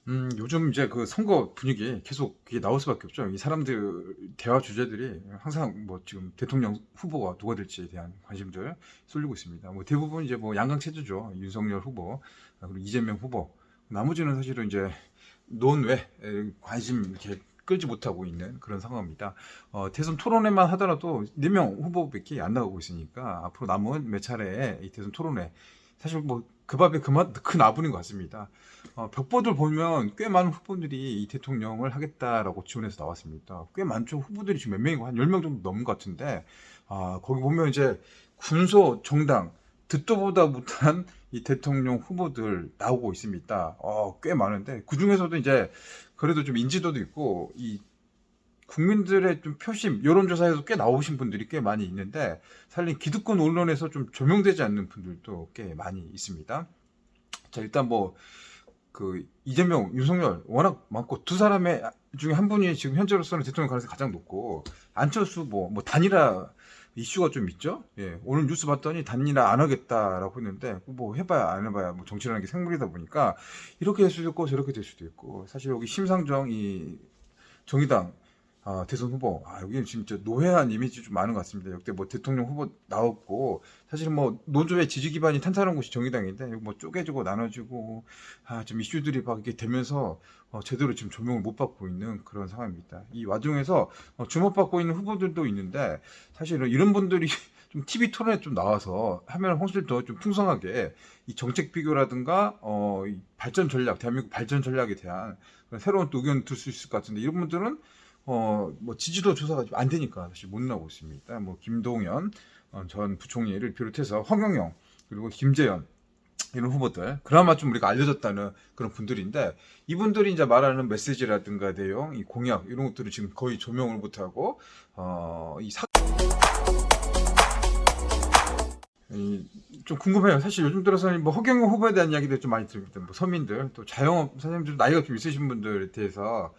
요즘 이제 그 선거 분위기 계속 그게 나올 수밖에 없죠. 이 사람들 대화 주제들이 항상 뭐 지금 대통령 후보가 누가 될지에 대한 관심들 쏠리고 있습니다. 뭐 대부분 이제 뭐 양강 체제죠. 윤석열 후보, 그리고 이재명 후보. 나머지는 사실은 이제 논외 관심 이렇게 끌지 못하고 있는 그런 상황입니다. 대선 토론회만 하더라도 4명 후보밖에 안 나오고 있으니까 앞으로 남은 몇 차례의 이 대선 토론회 사실 뭐 그 밥에 그만 그 나분인 것 같습니다. 벽보들 보면 꽤 많은 후보들이 이 대통령을 하겠다라고 지원해서 나왔습니다. 꽤 많죠. 후보들이 지금 몇 명이고 한 10명 정도 넘은 것 같은데, 거기 보면 이제 군소 정당, 듣도 보다 못한 이 대통령 후보들 나오고 있습니다. 꽤 많은데, 그 중에서도 이제 그래도 좀 인지도도 있고, 이 국민들의 좀 표심, 여론조사에서 꽤 나오신 분들이 꽤 많이 있는데, 사실 기득권 언론에서 좀 조명되지 않는 분들도 꽤 많이 있습니다. 자, 일단 뭐, 그 이재명, 윤석열 워낙 많고 두 사람의 중에 한 분이 지금 현재로서는 대통령 가능성이 가장 높고 안철수 뭐 단일화 이슈가 좀 있죠. 예, 오늘 뉴스 봤더니 단일화 안 하겠다라고 했는데 뭐 해봐야 안 해봐야 뭐 정치라는 게 생물이다 보니까 이렇게 될 수도 있고 저렇게 될 수도 있고 사실 여기 심상정 이 정의당 대선 후보, 여기는 진짜 노회한 이미지 좀 많은 것 같습니다. 역대 뭐 대통령 후보 나왔고, 사실은 뭐 노조의 지지 기반이 탄탄한 곳이 정의당인데, 뭐 쪼개지고 나눠지고, 좀 이슈들이 막 이렇게 되면서, 제대로 지금 조명을 못 받고 있는 그런 상황입니다. 이 와중에서 주목받고 있는 후보들도 있는데, 사실은 이런 분들이 좀 TV 토론에 좀 나와서 하면 훨씬 더 좀 풍성하게 이 정책 비교라든가, 이 발전 전략, 대한민국 발전 전략에 대한 새로운 또 의견 들 수 있을 것 같은데, 이런 분들은 뭐 지지도 조사가 안 되니까 사실 못 나오고 있습니다. 뭐 김동연 전 부총리를 비롯해서 황영영 그리고 김재현 이런 후보들 그나마 좀 우리가 알려졌다는 그런 분들인데 이분들이 이제 말하는 메시지라든가 내용, 이 공약 이런 것들을 지금 거의 조명을 못하고 좀 궁금해요. 사실 요즘 들어서는 뭐 허경영 후보에 대한 이야기들 좀 많이 들립니다. 뭐 서민들 또 자영업 사장님들 나이가 좀 있으신 분들에 대해서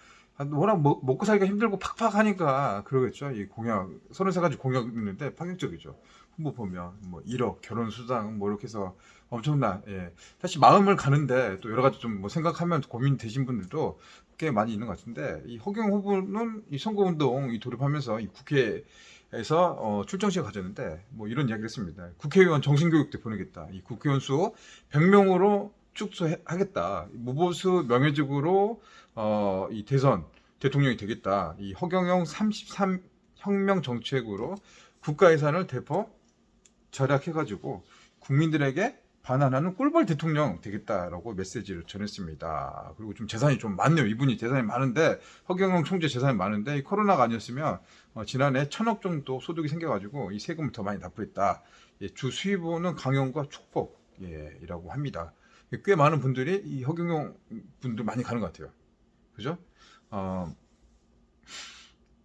워낙 먹고 살기가 힘들고 팍팍하니까 그러겠죠. 이 공약 33가지 공약 있는데 파격적이죠. 후보 보면 뭐 1억 결혼 수당 뭐 이렇게 해서 엄청나. 예. 사실 마음을 가는데 또 여러 가지 좀 뭐 생각하면 고민 되신 분들도 꽤 많이 있는 것 같은데 이 허경영 후보는 이 선거운동 이 돌입하면서 이 국회에서 출정 시간 가졌는데 뭐 이런 이야기를 했습니다. 국회의원 정신교육대 보내겠다. 이 국회의원 수 100명으로 축소하겠다. 무보수 명예직으로 이 대선 대통령이 되겠다. 이 허경영 33 혁명 정책으로 국가 예산을 대폭 절약해가지고 국민들에게 반환하는 꿀벌 대통령 되겠다라고 메시지를 전했습니다. 그리고 좀 재산이 좀 많네요. 이분이 재산이 많은데 허경영 총재 재산이 많은데 이 코로나가 아니었으면 지난해 1,000억 정도 소득이 생겨가지고 이 세금을 더 많이 납부했다. 예, 주 수입원은 강연과 축복이라고 합니다. 꽤 많은 분들이 이 허경영 분들 많이 가는 것 같아요. 그죠? 어,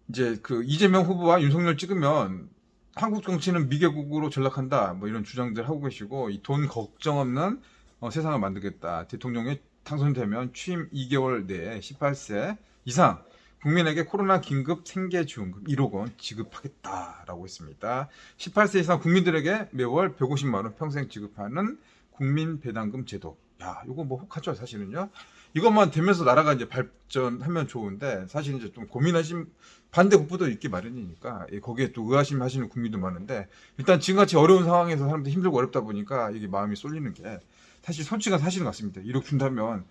이제 그 이재명 후보와 윤석열 찍으면 한국 정치는 미개국으로 전락한다. 뭐 이런 주장들 하고 계시고 이 돈 걱정 없는 세상을 만들겠다. 대통령에 당선되면 취임 2개월 내에 18세 이상 국민에게 코로나 긴급 생계지원금 1억 원 지급하겠다라고 했습니다. 18세 이상 국민들에게 매월 150만 원 평생 지급하는 국민 배당금 제도. 야, 이거 뭐 혹하죠, 사실은요. 이것만 되면서 나라가 이제 발전하면 좋은데 사실 이제 좀 고민하신 반대 국부도 있기 마련이니까 거기에 또 의아심 하시는 국민도 많은데 일단 지금같이 어려운 상황에서 사람들이 힘들고 어렵다 보니까 이게 마음이 쏠리는 게 사실 솔직한 사실인 것 같습니다. 1억 준다면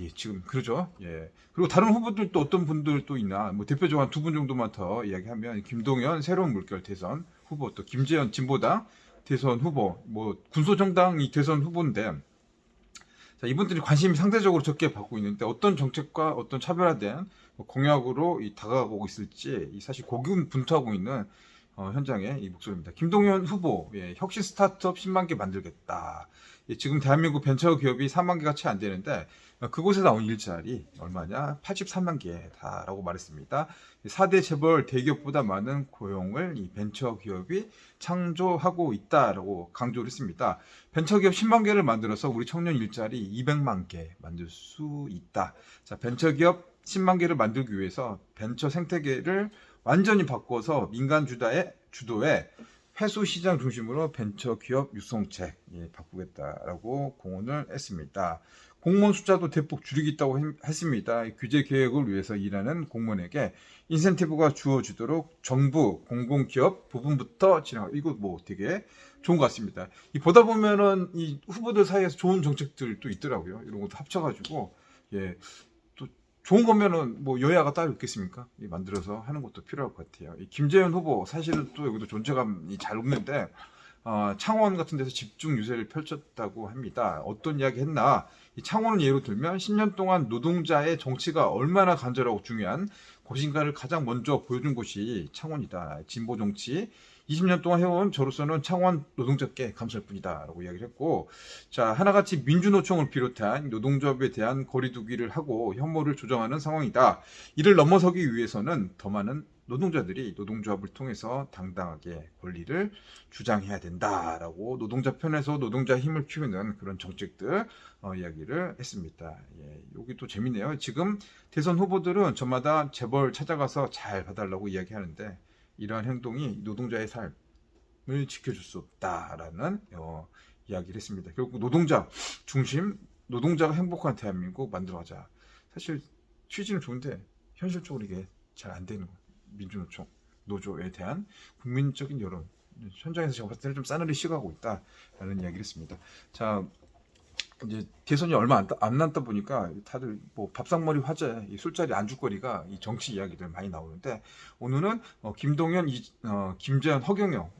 예, 지금 그러죠. 예. 그리고 다른 후보들 또 어떤 분들 또 있나 뭐 대표적으로 한 두 분 정도만 더 이야기하면 김동연 새로운 물결 대선 후보 또 김재현 진보당 대선 후보 뭐 군소정당이 대선 후보인데 자, 이분들이 관심이 상대적으로 적게 받고 있는데 어떤 정책과 어떤 차별화된 공약으로 다가가고 있을지 사실 고군분투하고 있는 현장의 이 목소리입니다. 김동연 후보, 혁신 스타트업 10만 개 만들겠다. 지금 대한민국 벤처 기업이 4만 개가 채 안 되는데 그곳에 나온 일자리 얼마냐? 83만 개다라고 말했습니다. 4대 재벌 대기업보다 많은 고용을 이 벤처 기업이 창조하고 있다라고 강조를 했습니다. 벤처기업 10만 개를 만들어서 우리 청년 일자리 200만 개 만들 수 있다. 자, 벤처기업 10만 개를 만들기 위해서 벤처 생태계를 완전히 바꿔서 민간 주도의 회수 시장 중심으로 벤처 기업 육성책 바꾸겠다라고 공언을 했습니다. 공무원 숫자도 대폭 줄이겠다고 했습니다. 규제 개혁을 위해서 일하는 공무원에게 인센티브가 주어지도록 정부, 공공기업 부분부터 진행. 이거 뭐 되게 좋은 것 같습니다. 이 보다 보면은 이 후보들 사이에서 좋은 정책들도 있더라고요. 이런 것도 합쳐가지고 예. 또 좋은 거면은 뭐 여야가 따로 있겠습니까? 만들어서 하는 것도 필요할 것 같아요. 이 김재현 후보 사실은 또 여기도 존재감이 잘 없는데 창원 같은 데서 집중 유세를 펼쳤다고 합니다. 어떤 이야기 했나? 이 창원을 예로 들면 10년 동안 노동자의 정치가 얼마나 간절하고 중요한 곳인가를 가장 먼저 보여준 곳이 창원이다. 진보 정치 20년 동안 해온 저로서는 창원 노동자께 감사할 뿐이다 라고 이야기를 했고, 자, 하나같이 민주노총을 비롯한 노동조합에 대한 거리두기를 하고 혐오를 조정하는 상황이다. 이를 넘어서기 위해서는 더 많은 노동자들이 노동조합을 통해서 당당하게 권리를 주장해야 된다라고 노동자 편에서 노동자 힘을 키우는 그런 정책들 이야기를 했습니다. 예, 여기 또 재밌네요. 지금 대선 후보들은 저마다 재벌 찾아가서 잘 봐달라고 이야기하는데 이러한 행동이 노동자의 삶을 지켜줄 수 없다라는 이야기를 했습니다. 결국 노동자 중심, 노동자가 행복한 대한민국 만들어가자. 사실 취지는 좋은데 현실적으로 이게 잘 안 되는 거예요. 민주노총, 노조에 대한 국민적인 여론 현장에서 제가 봤을 때는 좀 싸늘히 식어가고 있다라는 이야기를 했습니다. 자, 이제 대선이 얼마 안 남다 보니까 다들 뭐 밥상머리 화제, 이 술자리 안주거리가 이 정치 이야기들 많이 나오는데 오늘은 김동연, 김재현, 허경영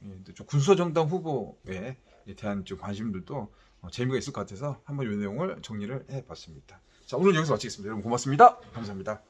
군수정당 후보에 대한 좀 관심들도 재미가 있을 것 같아서 한번 이 내용을 정리를 해봤습니다. 자, 오늘 여기서 마치겠습니다. 여러분 고맙습니다. 감사합니다.